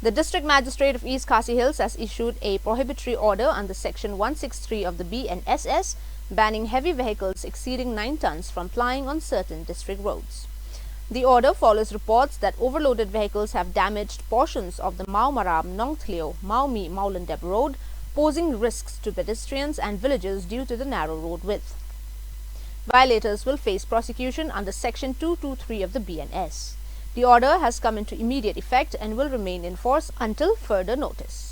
The District Magistrate of East Khasi Hills has issued a prohibitory order under Section 163 of the BNSS banning heavy vehicles exceeding 9 tons from plying on certain district roads. The order follows reports that overloaded vehicles have damaged portions of the Mau Maram Nongthleo Maumi Maulandeb road, posing risks to pedestrians and villagers due to the narrow road width. Violators will face prosecution under Section 223 of the BNS. The order has come into immediate effect and will remain in force until further notice.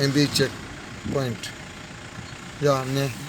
MB checkpoint. Yeah, ne.